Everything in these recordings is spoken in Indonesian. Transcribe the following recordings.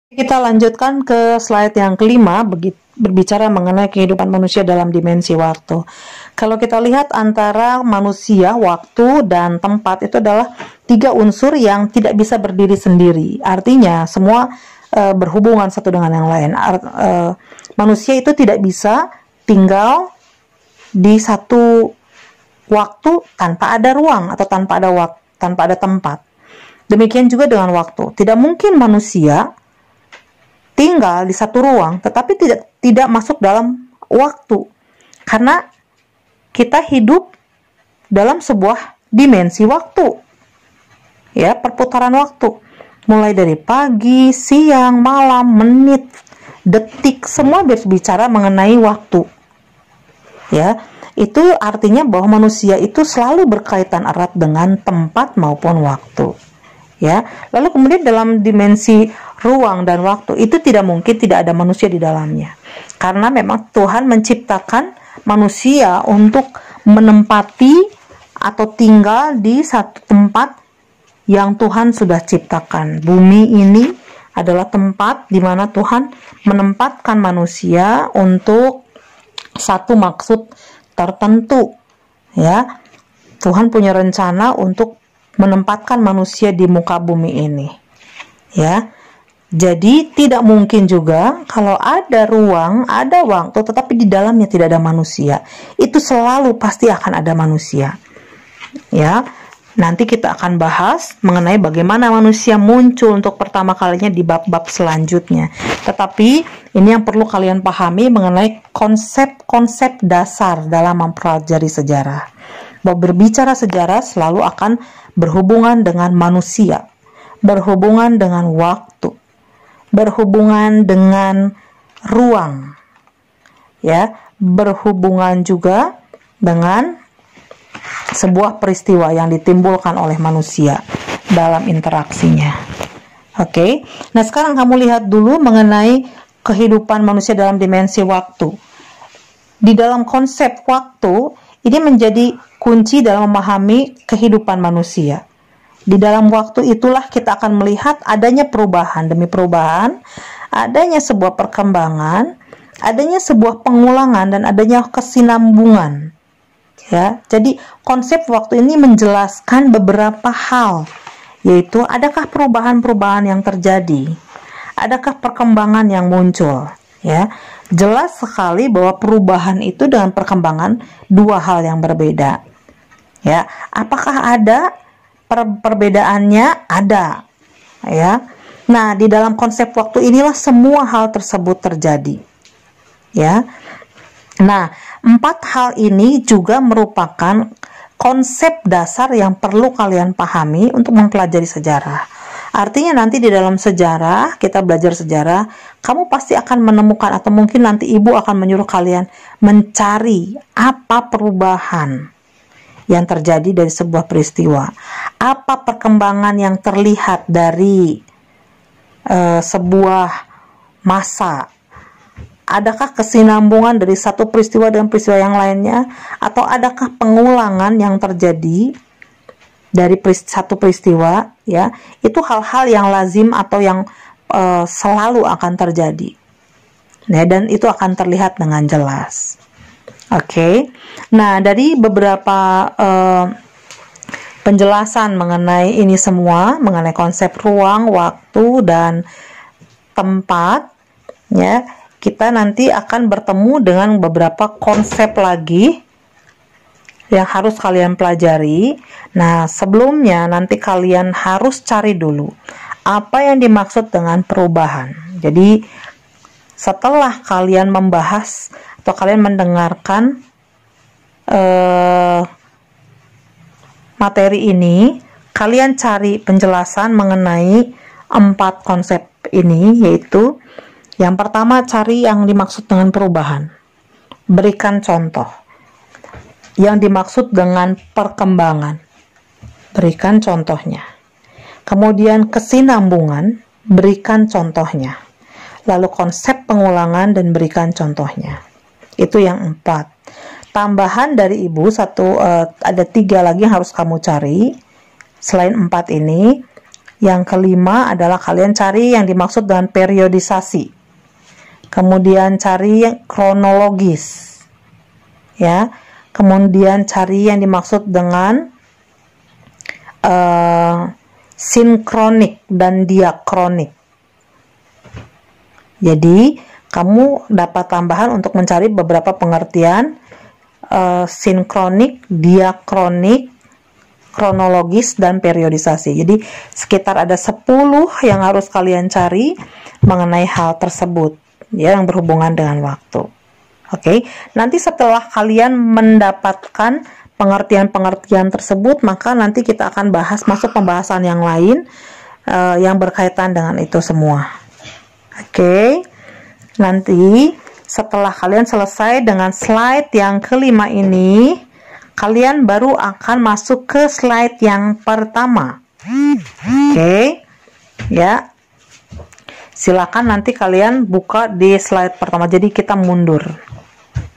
Kita lanjutkan ke slide yang kelima, berbicara mengenai kehidupan manusia dalam dimensi waktu. Kalau kita lihat antara manusia, waktu, dan tempat itu adalah tiga unsur yang tidak bisa berdiri sendiri. Artinya semua berhubungan satu dengan yang lain. Manusia itu tidak bisa tinggal di satu waktu tanpa ada ruang atau tanpa ada tempat. Demikian juga dengan waktu. Tidak mungkin manusia tinggal di satu ruang tetapi tidak masuk dalam waktu, karena kita hidup dalam sebuah dimensi waktu, ya, perputaran waktu, mulai dari pagi, siang, malam, menit, detik, semua berbicara mengenai waktu, ya. Itu artinya bahwa manusia itu selalu berkaitan erat dengan tempat maupun waktu, ya. Lalu kemudian dalam dimensi ruang dan waktu itu tidak mungkin tidak ada manusia di dalamnya, karena memang Tuhan menciptakan manusia untuk menempati atau tinggal di satu tempat yang Tuhan sudah ciptakan. Bumi ini adalah tempat di mana Tuhan menempatkan manusia untuk satu maksud tertentu, ya. Tuhan punya rencana untuk menempatkan manusia di muka bumi ini, ya. Jadi tidak mungkin juga kalau ada ruang, ada waktu, tetapi di dalamnya tidak ada manusia. Itu selalu pasti akan ada manusia, ya. Nanti kita akan bahas mengenai bagaimana manusia muncul untuk pertama kalinya di bab-bab selanjutnya. Tetapi ini yang perlu kalian pahami mengenai konsep-konsep dasar dalam mempelajari sejarah. Bahwa berbicara sejarah selalu akan berhubungan dengan manusia, berhubungan dengan waktu, berhubungan dengan ruang, ya, berhubungan juga dengan sebuah peristiwa yang ditimbulkan oleh manusia dalam interaksinya. Oke. Nah, sekarang kamu lihat dulu mengenai kehidupan manusia dalam dimensi waktu. Di dalam konsep waktu ini menjadi kunci dalam memahami kehidupan manusia. Di dalam waktu itulah kita akan melihat adanya perubahan demi perubahan, adanya sebuah perkembangan, adanya sebuah pengulangan, dan adanya kesinambungan. Ya, jadi konsep waktu ini menjelaskan beberapa hal, yaitu adakah perubahan-perubahan yang terjadi, adakah perkembangan yang muncul. Ya, jelas sekali bahwa perubahan itu dengan perkembangan dua hal yang berbeda. Ya, apakah ada perbedaannya? Ada, ya. Nah, di dalam konsep waktu inilah semua hal tersebut terjadi, ya. Nah, 4 hal ini juga merupakan konsep dasar yang perlu kalian pahami untuk mempelajari sejarah. Artinya nanti di dalam sejarah, kita belajar sejarah, kamu pasti akan menemukan, atau mungkin nanti ibu akan menyuruh kalian mencari apa perubahan yang terjadi dari sebuah peristiwa, apa perkembangan yang terlihat dari sebuah masa, adakah kesinambungan dari satu peristiwa dengan peristiwa yang lainnya, atau adakah pengulangan yang terjadi dari satu peristiwa, ya. Itu hal-hal yang lazim atau yang selalu akan terjadi, ya, dan itu akan terlihat dengan jelas. Oke. Nah, dari beberapa penjelasan mengenai ini semua, mengenai konsep ruang, waktu, dan tempat, ya, kita nanti akan bertemu dengan beberapa konsep lagi yang harus kalian pelajari. Nah, sebelumnya nanti kalian harus cari dulu apa yang dimaksud dengan perubahan. Jadi, setelah kalian membahas atau kalian mendengarkan materi ini, kalian cari penjelasan mengenai 4 konsep ini, yaitu yang pertama, cari yang dimaksud dengan perubahan. Berikan contoh. Yang dimaksud dengan perkembangan. Berikan contohnya. Kemudian kesinambungan, berikan contohnya. Lalu konsep pengulangan dan berikan contohnya. Itu yang 4. Tambahan dari ibu ada 3 lagi yang harus kamu cari selain 4 ini. Yang kelima adalah kalian cari yang dimaksud dengan periodisasi. Kemudian cari yang kronologis. Ya. Kemudian cari yang dimaksud dengan sinkronik dan diakronik. Jadi, kamu dapat tambahan untuk mencari beberapa pengertian sinkronik, diakronik, kronologis, dan periodisasi. Jadi, sekitar ada 10 yang harus kalian cari mengenai hal tersebut, ya, yang berhubungan dengan waktu. Oke, nanti setelah kalian mendapatkan pengertian-pengertian tersebut, maka nanti kita akan masuk pembahasan yang lain yang berkaitan dengan itu semua. Oke, nanti setelah kalian selesai dengan slide yang kelima ini, kalian baru akan masuk ke slide yang pertama. Oke, ya. Silakan nanti kalian buka di slide pertama. Jadi kita mundur.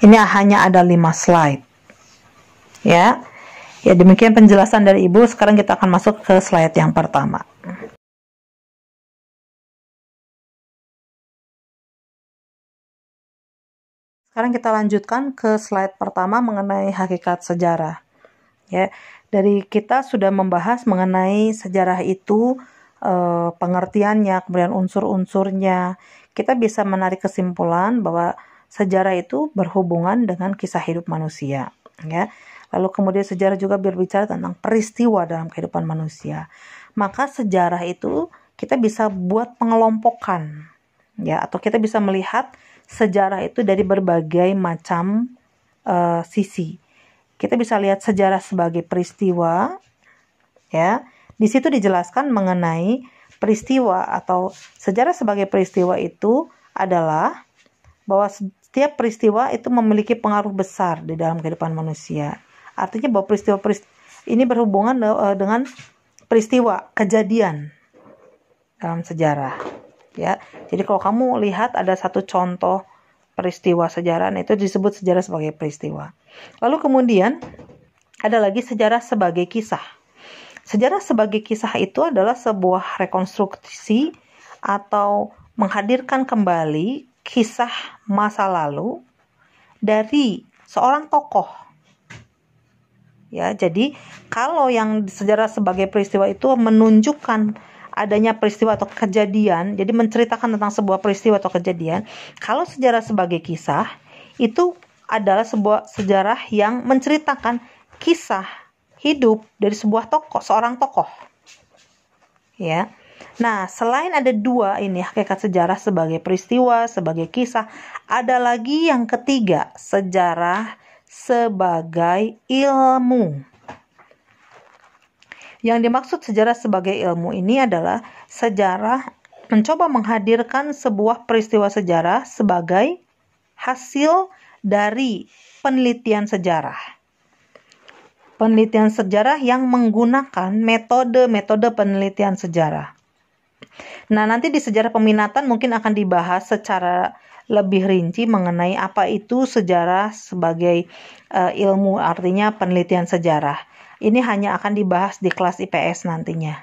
Ini hanya ada 5 slide. Ya. Ya, demikian penjelasan dari Ibu. Sekarang kita akan masuk ke slide yang pertama. Sekarang kita lanjutkan ke slide pertama mengenai hakikat sejarah. Ya, dari kita sudah membahas mengenai sejarah itu, pengertiannya, kemudian unsur-unsurnya. Kita bisa menarik kesimpulan bahwa sejarah itu berhubungan dengan kisah hidup manusia. Ya, lalu kemudian sejarah juga berbicara tentang peristiwa dalam kehidupan manusia. Maka sejarah itu kita bisa buat pengelompokan, ya, atau kita bisa melihat sejarah itu dari berbagai macam sisi. Kita bisa lihat sejarah sebagai peristiwa, ya. Di situ dijelaskan mengenai peristiwa atau sejarah sebagai peristiwa itu adalah bahwa setiap peristiwa itu memiliki pengaruh besar di dalam kehidupan manusia. Artinya bahwa peristiwa ini berhubungan dengan peristiwa, kejadian dalam sejarah. Ya, jadi kalau kamu lihat ada satu contoh peristiwa sejarah, itu disebut sejarah sebagai peristiwa. Lalu kemudian ada lagi sejarah sebagai kisah. Sejarah sebagai kisah itu adalah sebuah rekonstruksi atau menghadirkan kembali kisah masa lalu dari seorang tokoh. Ya, jadi kalau yang sejarah sebagai peristiwa itu menunjukkan adanya peristiwa atau kejadian, jadi menceritakan tentang sebuah peristiwa atau kejadian. Kalau sejarah sebagai kisah, itu adalah sebuah sejarah yang menceritakan kisah hidup dari sebuah tokoh, seorang tokoh. Ya. Nah, selain ada 2 ini, hakikat sejarah sebagai peristiwa, sebagai kisah, ada lagi yang ketiga, sejarah sebagai ilmu. Yang dimaksud sejarah sebagai ilmu ini adalah sejarah mencoba menghadirkan sebuah peristiwa sejarah sebagai hasil dari penelitian sejarah. Penelitian sejarah yang menggunakan metode-metode penelitian sejarah. Nah, nanti di sejarah peminatan mungkin akan dibahas secara lebih rinci mengenai apa itu sejarah sebagai ilmu, artinya penelitian sejarah. Ini hanya akan dibahas di kelas IPS nantinya.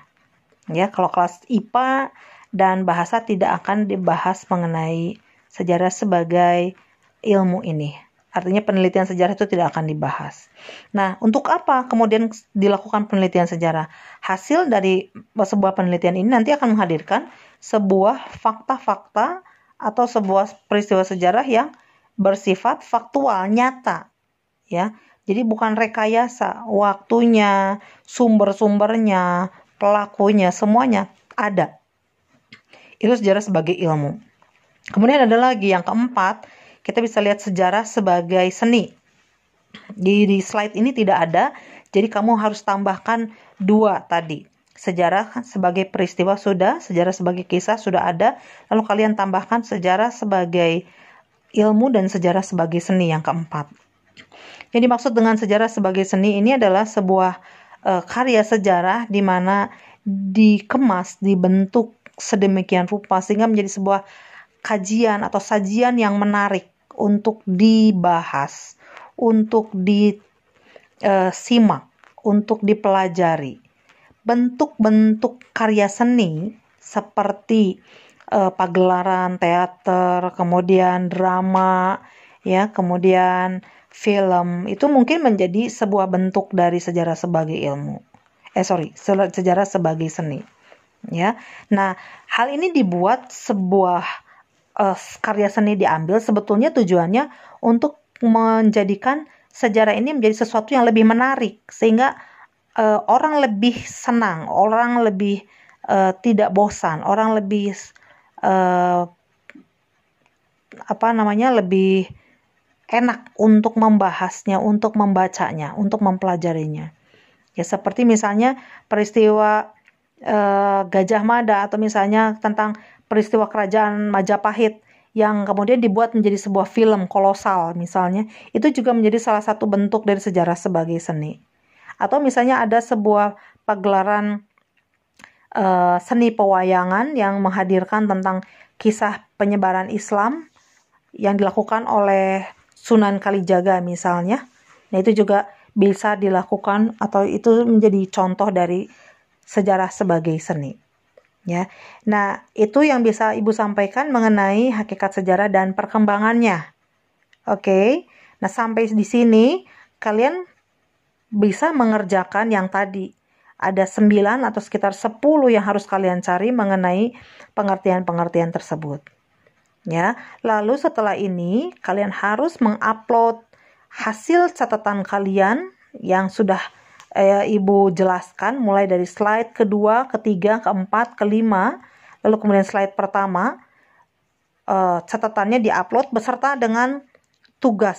Ya, kalau kelas IPA dan bahasa tidak akan dibahas mengenai sejarah sebagai ilmu ini. Artinya penelitian sejarah itu tidak akan dibahas. Nah, untuk apa kemudian dilakukan penelitian sejarah? Hasil dari sebuah penelitian ini nanti akan menghadirkan sebuah fakta-fakta atau sebuah peristiwa sejarah yang bersifat faktual, nyata. Ya. Jadi bukan rekayasa, waktunya, sumber-sumbernya, pelakunya, semuanya ada. Itu sejarah sebagai ilmu. Kemudian ada lagi yang keempat, kita bisa lihat sejarah sebagai seni. Di slide ini tidak ada, jadi kamu harus tambahkan 2 tadi. Sejarah sebagai peristiwa sudah, sejarah sebagai kisah sudah ada, lalu kalian tambahkan sejarah sebagai ilmu dan sejarah sebagai seni yang keempat. Yang dimaksud dengan sejarah sebagai seni ini adalah sebuah karya sejarah di mana dikemas, dibentuk sedemikian rupa sehingga menjadi sebuah kajian atau sajian yang menarik untuk dibahas, untuk disimak, untuk dipelajari. bentuk-bentuk karya seni seperti pagelaran teater, kemudian drama, ya, kemudian film, itu mungkin menjadi sebuah bentuk dari sejarah sebagai ilmu. Sejarah sebagai seni. Ya, nah hal ini dibuat sebuah karya seni diambil sebetulnya tujuannya untuk menjadikan sejarah ini menjadi sesuatu yang lebih menarik sehingga orang lebih senang, orang lebih tidak bosan, orang lebih lebih enak untuk membahasnya, untuk membacanya, untuk mempelajarinya. Ya, seperti misalnya peristiwa Gajah Mada atau misalnya tentang peristiwa kerajaan Majapahit yang kemudian dibuat menjadi sebuah film kolosal misalnya, itu juga menjadi salah satu bentuk dari sejarah sebagai seni. Atau misalnya ada sebuah pagelaran seni pewayangan yang menghadirkan tentang kisah penyebaran Islam yang dilakukan oleh Sunan Kalijaga misalnya. Nah, itu juga bisa dilakukan atau itu menjadi contoh dari sejarah sebagai seni. Ya. Nah, itu yang bisa Ibu sampaikan mengenai hakikat sejarah dan perkembangannya. Oke. Nah, sampai di sini kalian bisa mengerjakan yang tadi. Ada 9 atau sekitar 10 yang harus kalian cari mengenai pengertian-pengertian tersebut. Ya, lalu setelah ini kalian harus mengupload hasil catatan kalian yang sudah Ibu jelaskan mulai dari slide kedua, ketiga, keempat, kelima, lalu kemudian slide pertama. Catatannya diupload beserta dengan tugas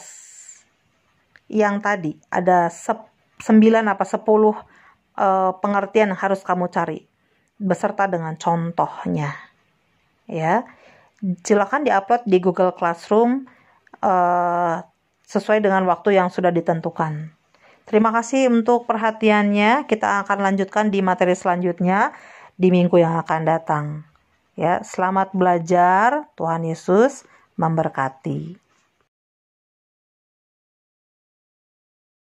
yang tadi. Ada 9 apa 10 pengertian yang harus kamu cari beserta dengan contohnya. Ya. Silakan diupload di Google Classroom sesuai dengan waktu yang sudah ditentukan. Terima kasih untuk perhatiannya. Kita akan lanjutkan di materi selanjutnya di minggu yang akan datang. Ya, selamat belajar. Tuhan Yesus memberkati.